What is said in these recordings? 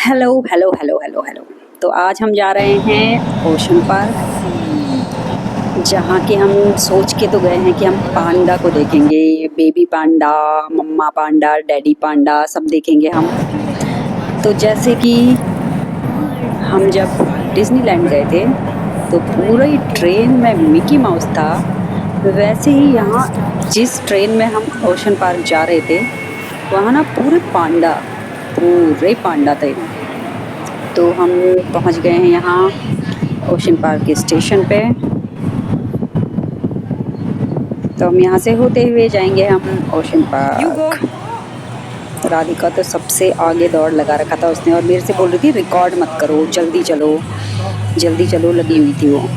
Hello hello hello hello hello. तो आज हम जा रहे हैं ओशन पार्क, जहाँ के हम सोच के तो गए हैं कि हम पांडा को देखेंगे। बेबी पांडा, मम्मा पांडा, डैडी पांडा सब देखेंगे हम। तो जैसे कि हम जब डिज्नीलैंड गए थे तो पूरी ट्रेन में मिकी माउस था, वैसे ही यहाँ जिस ट्रेन में हम ओशन पार्क जा रहे थे वहाँ ना पूरे पांडा थे। तो हम पहुँच गए हैं यहाँ ओशन पार्क के स्टेशन पे। तो हम यहाँ से होते हुए जाएंगे हम ओशन पार्क। राधिका तो सबसे आगे दौड़ लगा रखा था उसने, और मेरे से बोल रही थी रिकॉर्ड मत करो, जल्दी चलो जल्दी चलो, लगी हुई थी वो।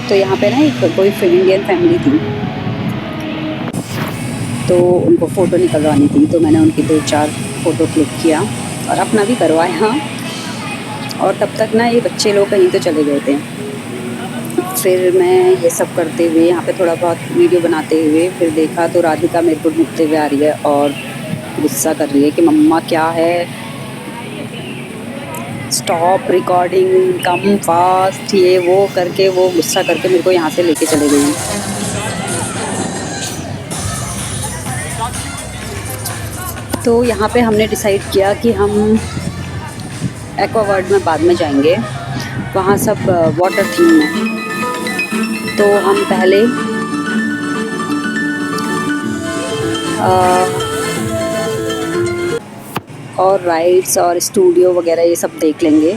तो यहाँ पे ना एक कोई इंडियन फैमिली थी, तो उनको फ़ोटो निकलवानी थी। तो मैंने उनकी 2-4 फ़ोटो क्लिक किया और अपना भी करवाया। और तब तक ना ये बच्चे लोग कहीं तो चले गए थे। फिर मैं ये सब करते हुए यहाँ पे थोड़ा बहुत वीडियो बनाते हुए फिर देखा तो राधिका मेरे को ढूंढते हुए आ रही है और गुस्सा कर रही है कि मम्मा क्या है, स्टॉप रिकॉर्डिंग, कम फास्ट, ये वो करके वो गुस्सा करके मेरे को यहाँ से लेके चले गई। तो यहाँ पे हमने डिसाइड किया कि हम एक्वा वर्ल्ड में बाद में जाएंगे, वहाँ सब वाटर थीम में। तो हम पहले और राइड्स और स्टूडियो वगैरह ये सब देख लेंगे।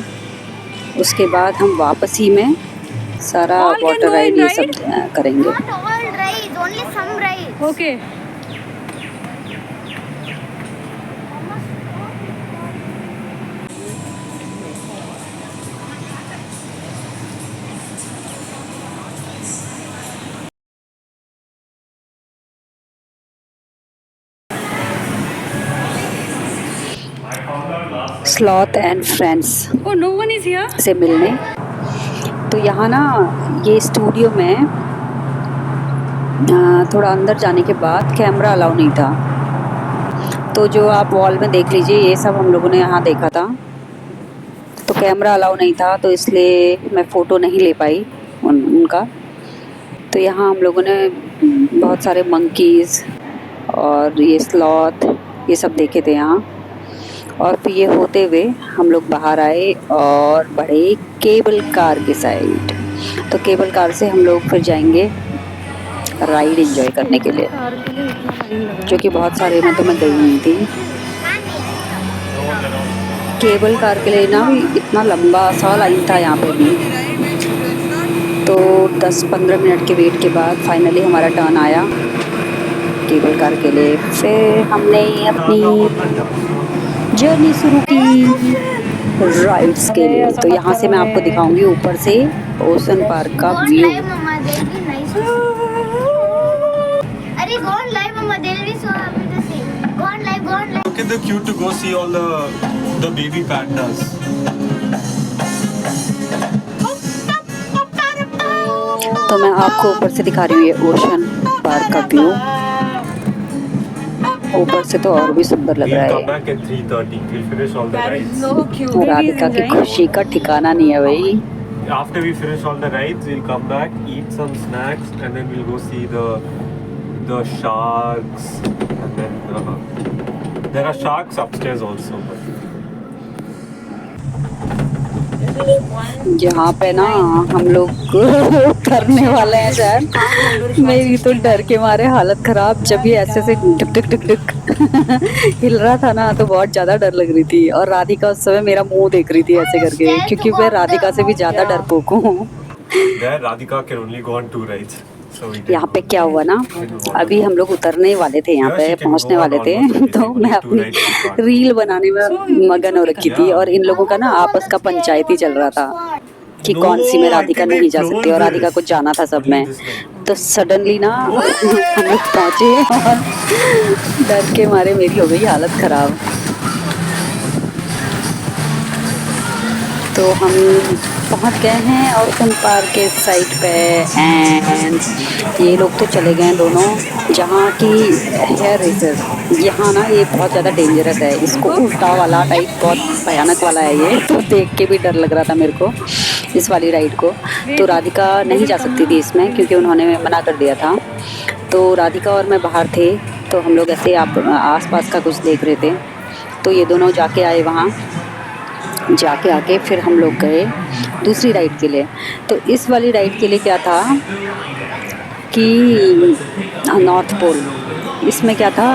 उसके बाद हम वापस ही में सारा वाटर राइड ये सब करेंगे। Okay. Sloth and friends Oh, no one is here. से मिलने। तो यहाँ ना ये स्टूडियो में थोड़ा अंदर जाने के बाद कैमरा अलाउ नहीं था। तो जो आप वॉल में देख लीजिए, ये सब हम लोगों ने यहाँ देखा था। तो कैमरा अलाउ नहीं था, तो इसलिए मैं फ़ोटो नहीं ले पाई उनका। तो यहाँ हम लोगों ने बहुत सारे मंकीज़ और ये स्लॉथ ये सब देखे थे यहाँ। और फिर ये होते हुए हम लोग बाहर आए और बढ़े केबल कार के साइड। तो केबल कार से हम लोग फिर जाएंगे राइड एंजॉय करने के लिए, जो कि बहुत सारे में तो मैं गई नहीं थी। केबल कार के लिए ना भी इतना लंबा सा लाइन था यहाँ पे भी। तो 10-15 मिनट के वेट के बाद फाइनली हमारा टर्न आया केबल कार के लिए। फिर हमने अपनी जर्नी शुरू की राइड्स के लिए। तो यहाँ से मैं आपको दिखाऊंगी ऊपर से ओशन पार्क का view. Look at the queue to go see all the baby pandas. तो मैं आपको ऊपर से दिखा रही हूँ ये ओशन पार्क का व्यू। ऊपर से तो और भी सुंदर लग रहा है। Come back at 3:30. We'll finish all the rides. Radhika की खुशी का ठिकाना नहीं है भाई। After we finish all the rides, we'll come back, eat some snacks, and then we'll go see the sharks. And then there are sharks upstairs also. जहाँ पे ना हम लोग उतरने वाले हैं शायद, मेरी तो डर के मारे हालत खराब। जब ये ऐसे से टिक टिक टिक टिक हिल रहा था ना, तो बहुत ज़्यादा डर लग रही थी। और राधिका उस समय मेरा मुंह देख रही थी ऐसे करके, क्योंकि मैं राधिका से भी ज़्यादा डरपोक हूँ। There, Radhika can only go on 2 rides. यहाँ पे क्या हुआ ना, अभी हम लोग उतरने वाले थे, यहाँ पे पहुँचने वाले थे। तो मैं अपनी रील बनाने में मगन हो रखी थी, और इन लोगों का ना आपस का पंचायती चल रहा था कि कौन सी में राधिका नहीं जा सकती, और राधिका को जाना था सब में। तो सडनली ना हम लोग पहुँचे और डर के मारे मेरी हो गई हालत ख़राब। तो हम पहुंच गए हैं ओशन पार्क के साइड पे एंड ये लोग तो चले गए दोनों जहाँ की हेयर रेसर। यहाँ ना ये बहुत ज़्यादा डेंजरस है, इसको उल्टा वाला टाइप बहुत भयानक वाला है ये, तो देख के भी डर लग रहा था मेरे को इस वाली राइड को। तो राधिका नहीं जा सकती थी इसमें क्योंकि उन्होंने मना कर दिया था। तो राधिका और मैं बाहर थे, तो हम लोग ऐसे आस पास का कुछ देख रहे थे। तो ये दोनों जाके आए वहाँ, जाके आके फिर हम लोग गए दूसरी राइड के लिए। तो इस वाली राइड के लिए क्या था कि नॉर्थ पोल, इसमें क्या था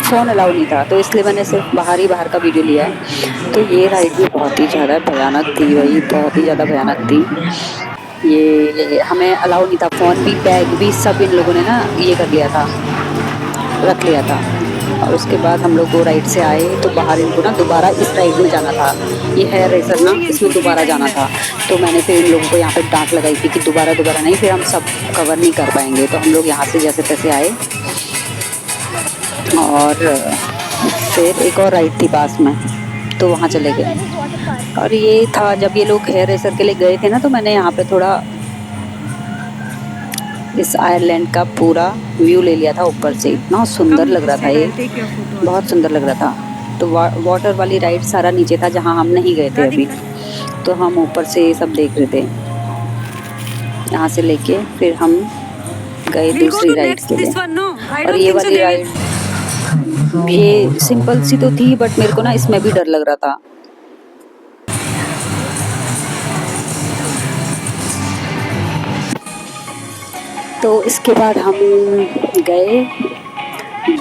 फ़ोन अलाउ नहीं था, तो इसलिए मैंने सिर्फ बाहर का वीडियो लिया है। तो ये राइड भी बहुत ही ज़्यादा भयानक थी भाई, बहुत ही ज़्यादा भयानक थी। ये हमें अलाउ नहीं था, फ़ोन भी बैग भी सब इन लोगों ने ना ये कर लिया था, रख लिया था। और उसके बाद हम लोग वो राइड से आए तो बाहर इनको ना दोबारा इस राइड में जाना था, ये हेयर रेसर ना इसमें दोबारा जाना था। तो मैंने फिर इन लोगों को यहाँ पे डांट लगाई थी कि दोबारा नहीं, फिर हम सब कवर नहीं कर पाएंगे। तो हम लोग यहाँ से जैसे तैसे आए और फिर एक और राइड थी पास में, तो वहाँ चले गए। और ये था जब ये लोग हेयर रेसर के लिए गए थे ना, तो मैंने यहाँ पे थोड़ा इस आयरलैंड का पूरा व्यू ले लिया था ऊपर से। इतना सुंदर लग रहा था ये, बहुत सुंदर लग रहा था। तो वाटर वाली राइड सारा नीचे था जहाँ हम नहीं गए थे अभी, तो हम ऊपर से सब देख रहे थे। यहाँ से लेके फिर हम गए दूसरी राइड के लिए। और ये वाली राइड ये सिंपल सी तो थी, बट मेरे को ना इसमें भी डर लग रहा था। तो इसके बाद हम गए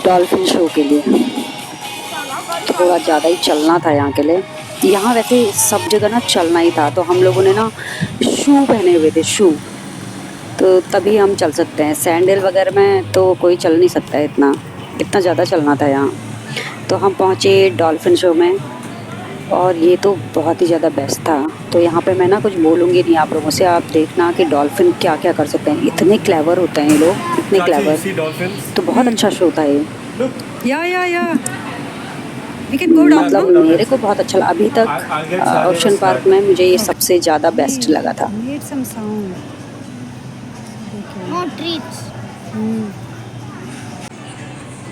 डॉल्फिन शो के लिए। थोड़ा ज़्यादा ही चलना था यहाँ के लिए, यहाँ वैसे सब जगह ना चलना ही था। तो हम लोगों ने ना शू पहने हुए थे, शू, तो तभी हम चल सकते हैं। सैंडल वगैरह में तो कोई चल नहीं सकता है, इतना ज़्यादा चलना था यहाँ। तो हम पहुँचे डॉल्फिन शो में और ये तो बहुत ही ज़्यादा बेस्ट था। तो यहाँ पे मैं ना कुछ बोलूँगी नहीं आप लोगों से, आप देखना कि डॉल्फिन क्या क्या कर सकते हैं। इतने क्लेवर होते हैं ये लोग, इतने क्लेवर। तो बहुत अच्छा शो था ये, मतलब मेरे को बहुत अच्छा लगा अभी तक। ओशन पार्क में मुझे ये सबसे ज़्यादा बेस्ट लगा था।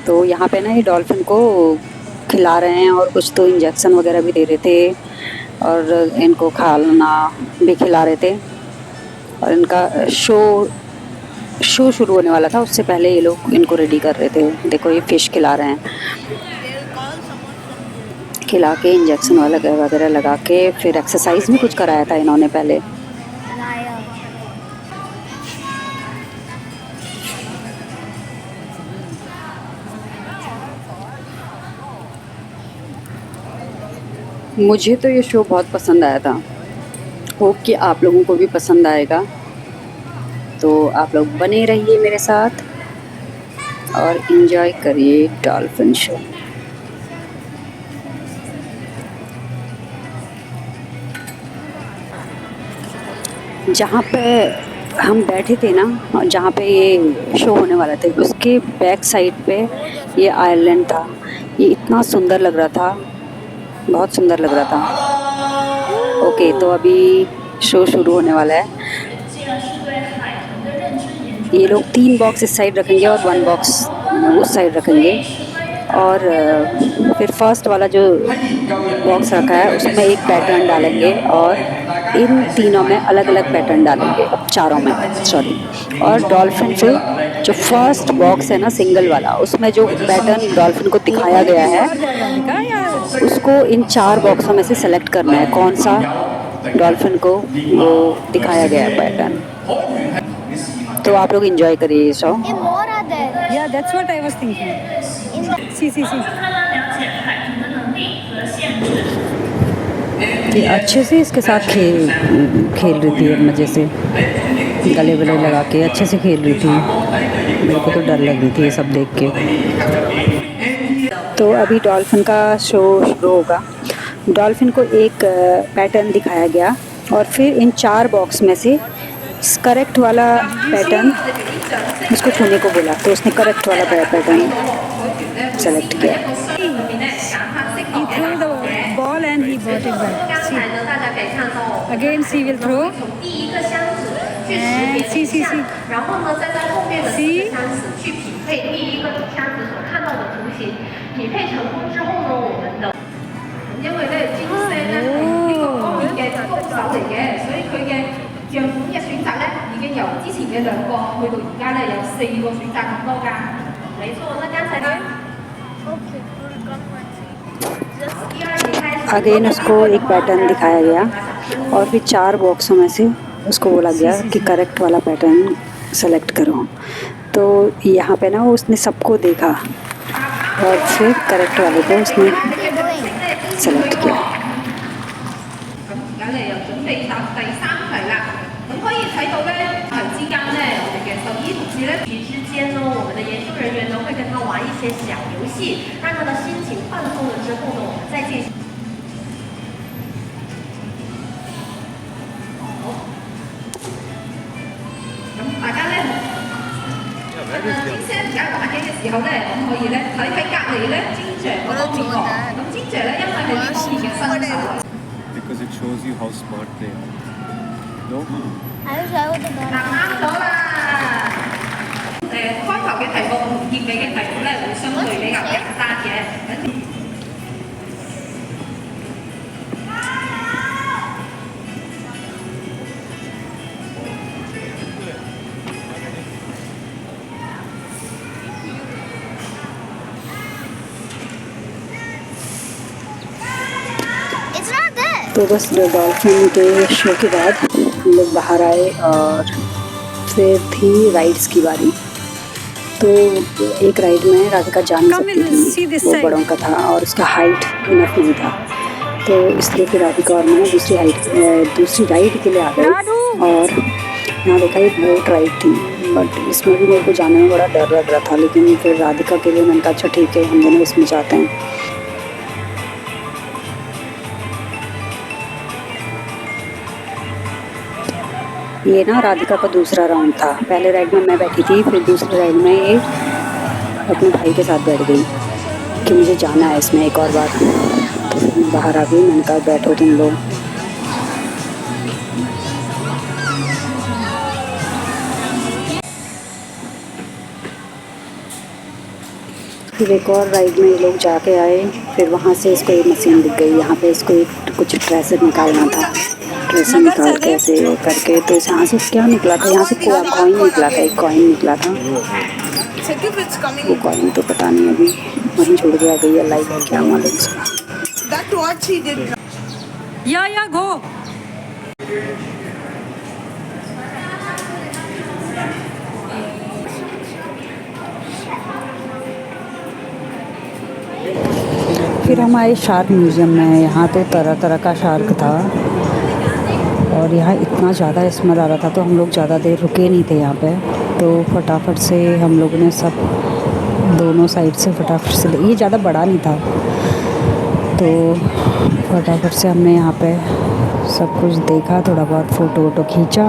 तो यहाँ पे ना ये डॉल्फिन को खिला रहे हैं और कुछ तो इंजेक्शन वगैरह भी दे रहे थे और इनको खाना भी खिला रहे थे। और इनका शो शुरू होने वाला था, उससे पहले ये लोग इनको रेडी कर रहे थे। देखो ये फ़िश खिला रहे हैं, खिला के इंजेक्शन वगैरह लगा के फिर एक्सरसाइज भी कुछ कराया था इन्होंने पहले। मुझे तो ये शो बहुत पसंद आया था, होप कि आप लोगों को भी पसंद आएगा। तो आप लोग बने रहिए मेरे साथ और इन्जॉय करिए डॉल्फिन शो। जहाँ पे हम बैठे थे ना और जहाँ पे ये शो होने वाला था, उसके बैक साइड पे ये आइलैंड था। ये इतना सुंदर लग रहा था, बहुत सुंदर लग रहा था। ओके, तो अभी शो शुरू होने वाला है। ये लोग 3 बॉक्स इस साइड रखेंगे और 1 बॉक्स उस साइड रखेंगे। और फिर फर्स्ट वाला जो बॉक्स रखा है उसमें एक पैटर्न डालेंगे और इन तीनों में अलग अलग पैटर्न डालेंगे, चारों में सॉरी। और डॉल्फिन से जो फर्स्ट बॉक्स है ना सिंगल वाला, उसमें जो पैटर्न डॉल्फिन को दिखाया गया है उसको इन 4 बॉक्सों में से सेलेक्ट करना है कौन सा डॉल्फिन को वो दिखाया गया है पैटर्न। तो आप लोग एंजॉय करिए ये show. Yeah, that's what I was thinking. See. ये अच्छे से इसके साथ खेल रही थी मज़े से, गले वले लगा के अच्छे से खेल रही थी। मेरे को तो डर लग रही थी ये सब देख के। तो अभी डॉल्फिन का शो शुरू होगा। डॉल्फिन को एक पैटर्न दिखाया गया और फिर इन 4 बॉक्स में से करेक्ट वाला पैटर्न उसको छूने को बोला तो उसने करेक्ट वाला पैटर्न सेलेक्ट किया। He threw the ball and he brought it back. See. Again, she will throw. And see, see, see. 然后呢，再在后面的四 See? 个箱子去匹配第一个箱子所看到的图形。匹配成功之後呢，我們就因為咧金色咧係呢個方面嘅高手嚟嘅，所以佢嘅樣本嘅選擇咧已經由之前嘅2個去到而家咧有4個選擇咁多㗎。沒錯，那剛才呢？ again उसको एक पैटर्न दिखाया गया और फिर 4 बॉक्सों में से उसको बोला गया कि करेक्ट वाला पैटर्न सेलेक्ट करो। तो यहाँ पे ना उसने सबको देखा और फिर करेक्ट वाले को उसने सेलेक्ट किया। 咁而家咧又準備答第3題啦。咁可以睇到咧題之間咧，我哋嘅獸醫同事咧，之間呢，我們的研究人員呢會跟他玩一些小遊戲，讓他的心情放鬆了之後呢，我們再進行。咁大家咧，先生而家玩嘅時候咧，咁可以咧睇喺隔離咧，金姐嗰方面喎。咁金姐咧，因為係呢方面嘅新手。 Because it shows you how smart they are. No? 答啱咗啦！開頭嘅題目同結尾嘅題目咧，會相對比較簡單嘅。तो बस डॉल्फिन के शो के बाद हम लोग बाहर आए और फिर थी राइड्स की बारी। तो एक राइड में राधिका जा नहीं सकती थी, वो बड़ों का था और उसका हाइट इनफ नहीं था, तो इसलिए फिर राधिका और मैं दूसरी राइड के लिए आ गए। और यहाँ देखा एक बोट राइड थी, बट इसमें भी मेरे को जाने में बड़ा डर लग रहा था, लेकिन फिर राधिका के लिए मैंने कहा अच्छा ठीक है हम दोनों इसमें जाते हैं। ये ना राधिका का दूसरा राउंड था। पहले राइड में मैं बैठी थी, फिर दूसरी राइड में ये अपने भाई के साथ बैठ गई कि मुझे जाना है इसमें एक और बार। तो फिर मैं बाहर आ गई, मैंने कहा बैठो तुम लोग। फिर एक और राइड में ये लोग जाके आए, फिर वहाँ से इसको एक मशीन दिख गई, यहाँ पे इसको एक कुछ ट्रेसर निकालना था। ट्रेसर निकाल के ऐसे करके, तो यहाँ से क्या निकला था, यहाँ से कॉइन निकला था, एक कॉइन निकला था। वो कॉइन तो पता नहीं अभी वहीं छोड़ के आ गई है, लाइक क्या मालूम उसका। Yeah, go. फिर हम आए शार्क म्यूज़ियम में। यहाँ तो तरह तरह का शार्क था और यहाँ इतना ज़्यादा स्मेल आ रहा था, तो हम लोग ज़्यादा देर रुके नहीं थे यहाँ पे। तो फटाफट से हम लोगों ने सब दोनों साइड से फटाफट से, ये ज़्यादा बड़ा नहीं था, तो फटाफट से हमने यहाँ पे सब कुछ देखा, थोड़ा बहुत फ़ोटो वोटो खींचा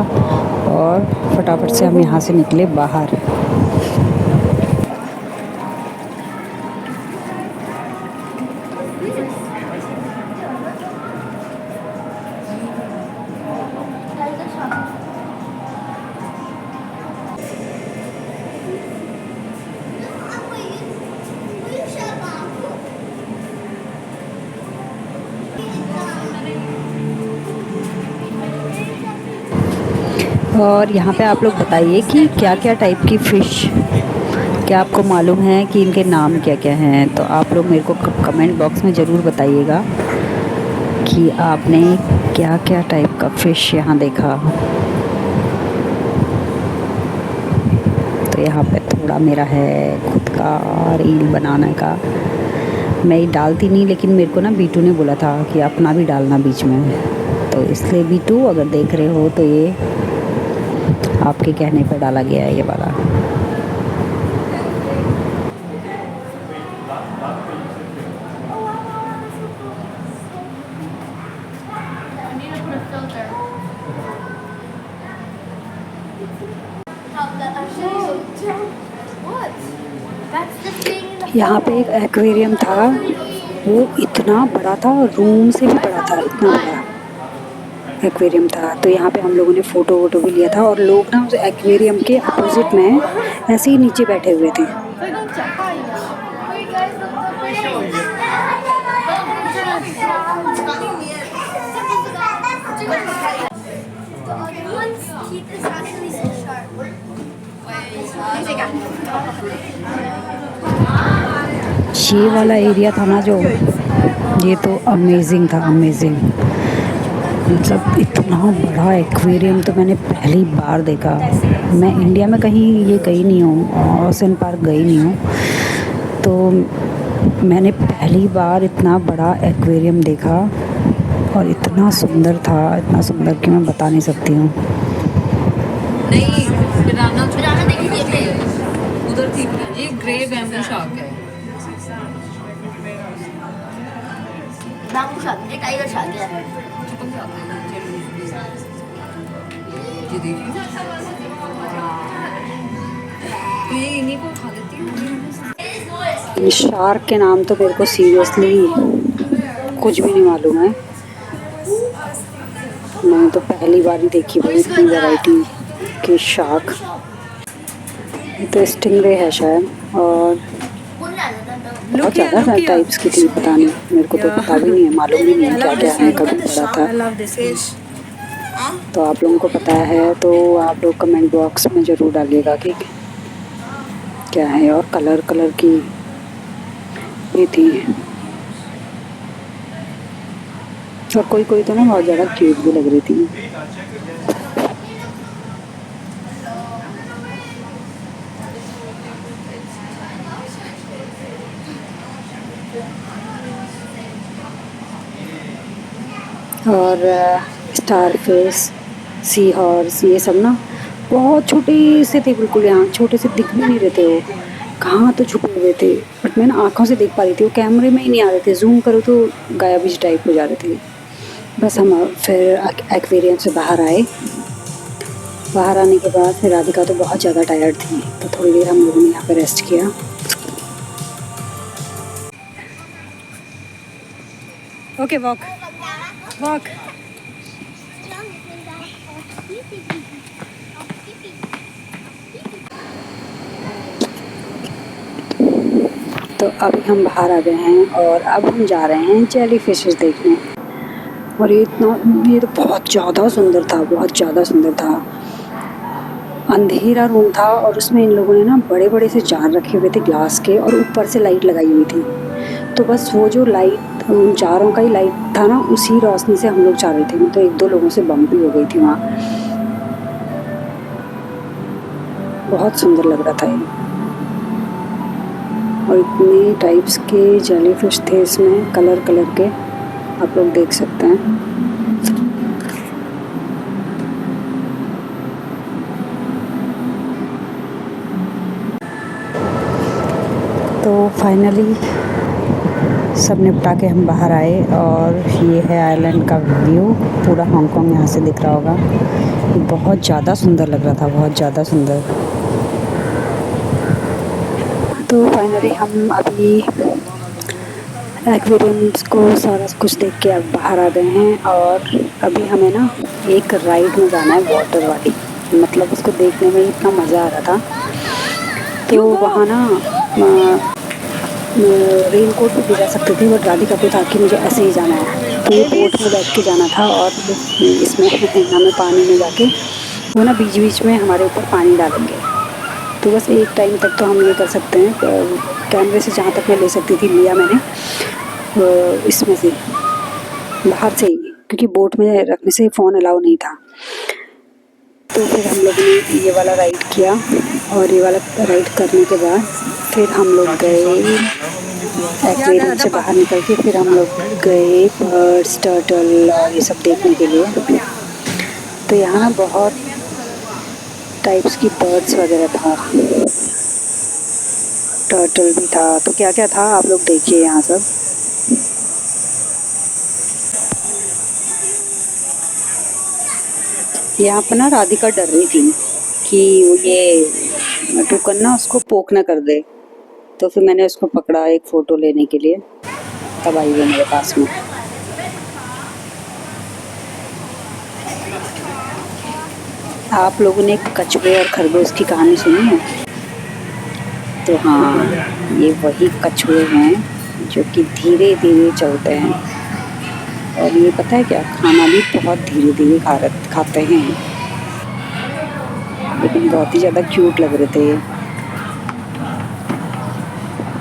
और फटाफट से हम यहाँ से निकले बाहर। और यहाँ पे आप लोग बताइए कि क्या क्या टाइप की फ़िश, क्या आपको मालूम है कि इनके नाम क्या क्या हैं? तो आप लोग मेरे को कमेंट बॉक्स में ज़रूर बताइएगा कि आपने क्या क्या टाइप का फ़िश यहाँ देखा। तो यहाँ पे थोड़ा मेरा है खुद का रील बनाने का, मैं डालती नहीं, लेकिन मेरे को ना बीटू ने बोला था कि अपना भी डालना बीच में, तो इसलिए बीटू अगर देख रहे हो तो ये आपके कहने पर डाला गया है ये वाला। यहाँ पे एक एक्वेरियम था, वो इतना बड़ा था, रूम से भी बड़ा था, इतना बड़ा एक्वेरियम था। तो यहाँ पे हम लोगों ने फ़ोटो वोटो भी लिया था, और लोग ना उस एक्वेरियम के अपोजिट में ऐसे ही नीचे बैठे हुए थे। ये वाला एरिया था ना जो, ये तो अमेजिंग था, अमेजिंग। मतलब इतना बड़ा एक्वेरियम तो मैंने पहली बार देखा। मैं इंडिया में कहीं ये गई नहीं हूँ, ओशन पार्क गई नहीं हूँ, तो मैंने पहली बार इतना बड़ा एक्वेरियम देखा, और इतना सुंदर था, इतना सुंदर कि मैं बता नहीं सकती हूँ। नहीं, पिराना देखी थी, उधर थी। ये ग्रे बैम्बू शार्क है। बैम्बू शार्क, ये टाइगर शार्क है। ये देखिए, तो ये इन्हीं को खा लेती है। इन शार्क के नाम तो मेरे को सीरियसली कुछ भी नहीं मालूम है। मैंने तो पहली बार ही देखी भाई इतनी वैरायटी के शार्क। ये तो स्टिंगरे है शायद, और बहुत ज़्यादा टाइप्स की थी, पता नहीं, मेरे को तो पता भी नहीं है, मालूम भी नहीं है क्या क्या है, कभी पढ़ा था। तो आप लोगों को पता है तो आप लोग कमेंट बॉक्स में ज़रूर डालिएगा कि क्या है। और कलर कलर की ये थी, और कोई कोई तो ना बहुत ज़्यादा क्यूट भी लग रही थी। और स्टार फिश, सी हॉर्स, ये सब ना बहुत छोटे से थे, बिल्कुल यहाँ छोटे से दिख भी नहीं रहे थे, वो कहाँ तो छुपे हुए थे, बट मैं ना आँखों से देख पा रही थी, वो कैमरे में ही नहीं आ रहे थे, जूम करो तो गायब ही टाइप हो जा रहे थे। बस हम फिर एक्वेरियम से बाहर आए। बाहर आने के बाद फिर राधिका तो बहुत ज़्यादा टायर्ड थी, तो थोड़ी देर हम लोगों ने यहाँ पे रेस्ट किया। Okay, walk walk. तो अभी हम बाहर आ गए हैं, और अब हम जा रहे हैं जेली फिशेस देखने। और ये तो बहुत ज़्यादा सुंदर था, बहुत ज़्यादा सुंदर था। अंधेरा रूम था, और उसमें इन लोगों ने ना बड़े बड़े से जार रखे हुए थे ग्लास के, और ऊपर से लाइट लगाई हुई थी। तो बस वो जो लाइट, उन जारों का ही लाइट था ना, उसी रोशनी से हम लोग जा रहे थे। तो एक दो लोगों से बम भी हो गई थी वहाँ। बहुत सुंदर लग रहा था ये, और इतने टाइप्स के जेली फिश थे इसमें, कलर कलर के, आप लोग देख सकते हैं। तो फाइनली सब निपटा के हम बाहर आए, और ये है आइलैंड का व्यू। पूरा हांगकांग यहाँ से दिख रहा होगा। बहुत ज़्यादा सुंदर लग रहा था, बहुत ज़्यादा सुंदर। तो फाइनली हम अभी एक्वेरियम्स को सारा कुछ देख के अब बाहर आ गए हैं, और अभी हमें ना एक राइड में जाना है, वाटर वाली। मतलब उसको देखने में इतना मज़ा आ रहा था। तो वहाँ ना रेन कोट भी ले जा सकते थे, बट राधिका को था कि मुझे ऐसे ही जाना है, तो ये बोट में बैठ के जाना था। और इसमें हमें पानी में जाके वो ना बीच बीच में हमारे ऊपर पानी डालेंगे। तो बस एक टाइम तक तो हम ये कर सकते हैं। कैमरे से जहाँ तक मैं ले सकती थी लिया मैंने, इसमें से बाहर से ही, क्योंकि बोट में रखने से फ़ोन अलाउ नहीं था। तो फिर हम लोग ने ये वाला राइड किया, और ये वाला राइड करने के बाद फिर हम लोग गए एक्वेरियम से बाहर निकल के, फिर हम लोग गए बर्ड्स, टर्टल और ये सब देखने के लिए। तो यहाँ ना बहुत टाइप्स की बर्ड्स वगैरह था, टर्टल भी था। तो क्या क्या था आप लोग देखिए यहाँ सब। यहाँ पर ना राधिका डर रही थी कि ये टुकन ना उसको पोक ना कर दे, तो फिर मैंने उसको पकड़ा एक फ़ोटो लेने के लिए, तब आई वो मेरे पास में। आप लोगों ने कछुए और खरगोश की कहानी सुनी है? तो हाँ, ये वही कछुए हैं जो कि धीरे धीरे चलते हैं, और ये पता है क्या, खाना भी बहुत धीरे धीरे खाते हैं, लेकिन बहुत ही ज़्यादा क्यूट लग रहे थे।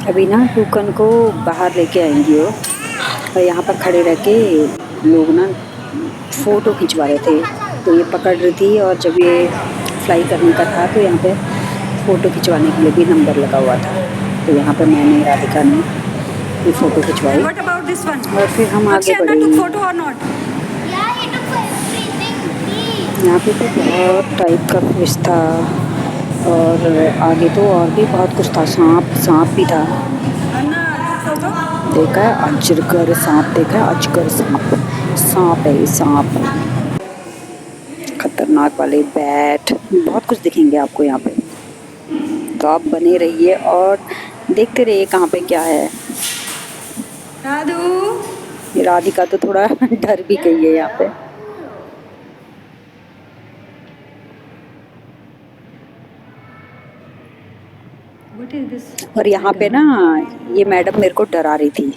अभी ना टूकन को बाहर लेके आएंगी वो, और यहाँ पर खड़े रह के लोग ना फ़ोटो खिंचवा रहे थे, तो ये पकड़ रही थी, और जब ये फ्लाई करने का था तो यहाँ पे फ़ोटो खिंचवाने के लिए भी नंबर लगा हुआ था, तो यहाँ पर मैंने राधिका ने ये photo खिंचवाई, What about this one? और फिर हम आगे Anna बढ़े। took photo or not? Yeah, he took everything. यहाँ पे तो बहुत टाइप का फिश था, और आगे तो और भी बहुत कुछ था, सांप भी था। Anna took photo? देखा है अजगर सांप, देखा है अजगर सांप है ये, सांप खतरनाक वाले बैट, बहुत कुछ दिखेंगे आपको यहाँ पे, तो आप बने रहिए और देखते रहिए कहाँ पे क्या है। राधू, ये राधिका तो थोड़ा डर भी गई है यहाँ पे। what is this? और यहाँ पे ना ये मैडम मेरे को डरा रही थी।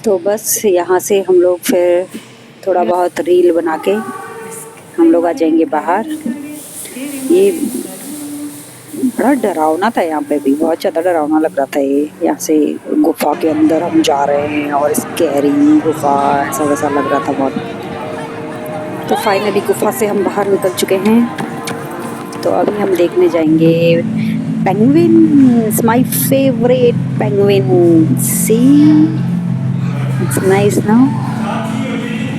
तो बस यहाँ से हम लोग फिर थोड़ा बहुत रील बना के हम लोग आ जाएंगे बाहर। ये बड़ा डरावना था, यहाँ पे भी बहुत ज़्यादा डरावना लग रहा था ये। यहाँ से गुफा के अंदर हम जा रहे हैं, और स्कैरी गुफा ऐसा वैसा लग रहा था बहुत। तो फाइनली गुफा से हम बाहर निकल चुके हैं, तो अभी हम देखने जाएंगे penguins, my favourite penguin. See it's nice ना।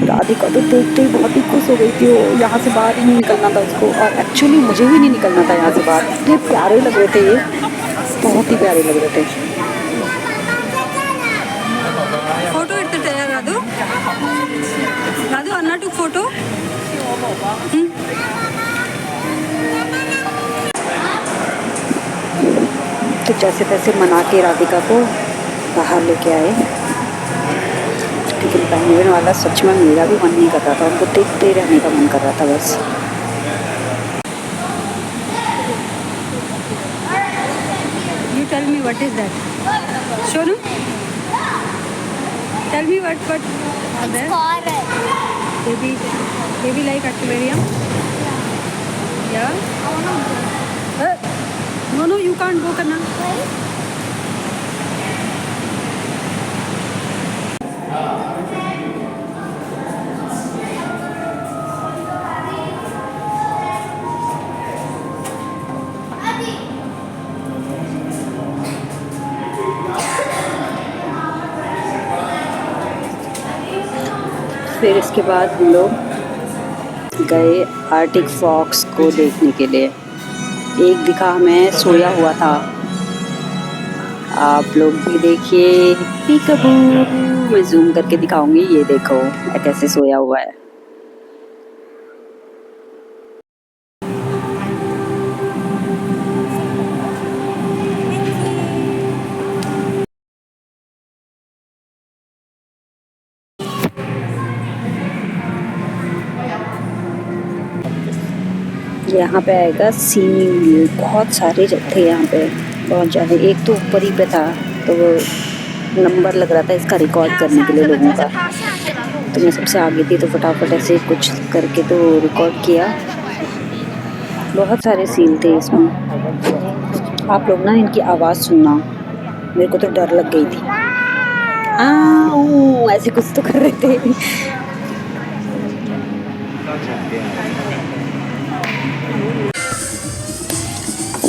राधिका तो देखते ही बहुत ही खुश हो गई थी, वो यहाँ से बाहर ही नहीं निकलना था उसको, और एक्चुअली मुझे भी नहीं निकलना था यहाँ से बाहर। इतने प्यारे लग रहे थे ये, बहुत ही प्यारे लग रहे थे। Photo इतने तैयार Radhu? Radhu, Anna took photo? तो जैसे तैसे मना के राधिका को बाहर लेके आए, लेकिन पेंगुइन वाला सच में मेरा भी मन नहीं कर रहा था, उनको देखते रहने का मन कर रहा था बस। You tell me what is that? Shonu? Tell me what are there? Coral. Baby like aquarium? Yeah? No, you can't go करना। फिर इसके बाद हम लोग गए आर्टिक फॉक्स को देखने के लिए। एक दिखा हमें सोया हुआ था, आप लोग भी देखिए। पीकाबू, मैं जूम करके दिखाऊंगी, ये देखो कैसे सोया हुआ है। यहाँ पे आएगा सील, बहुत सारे थे यहाँ पे, बहुत ज़्यादा। एक तो ऊपर ही पे था, तो वो नंबर लग रहा था इसका रिकॉर्ड करने के लिए लोगों का, तो मैं सबसे आगे थी, तो फटाफट ऐसे कुछ करके तो रिकॉर्ड किया। बहुत सारे सील थे इसमें। आप लोग ना इनकी आवाज़ सुनना, मेरे को तो डर लग गई थी। ऐसे कुछ तो कर रहे थे।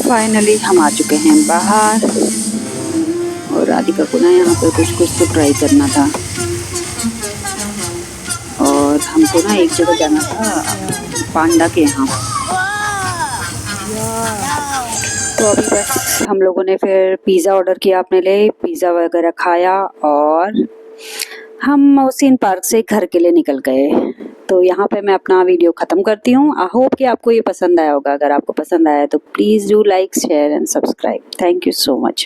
फाइनली हम आ चुके हैं बाहर, और राधिका को ना यहाँ पर कुछ तो ट्राई करना था, और हमको ना एक जगह जाना था पांडा के यहाँ। तो अभी बस हम लोगों ने फिर पिज़्ज़ा ऑर्डर किया अपने लिए, पिज़्ज़ा वगैरह खाया, और हम ओशियन पार्क से घर के लिए निकल गए। तो यहाँ पे मैं अपना वीडियो ख़त्म करती हूँ। आई होप कि आपको ये पसंद आया होगा। अगर आपको पसंद आया तो please do like share and subscribe. Thank you so much.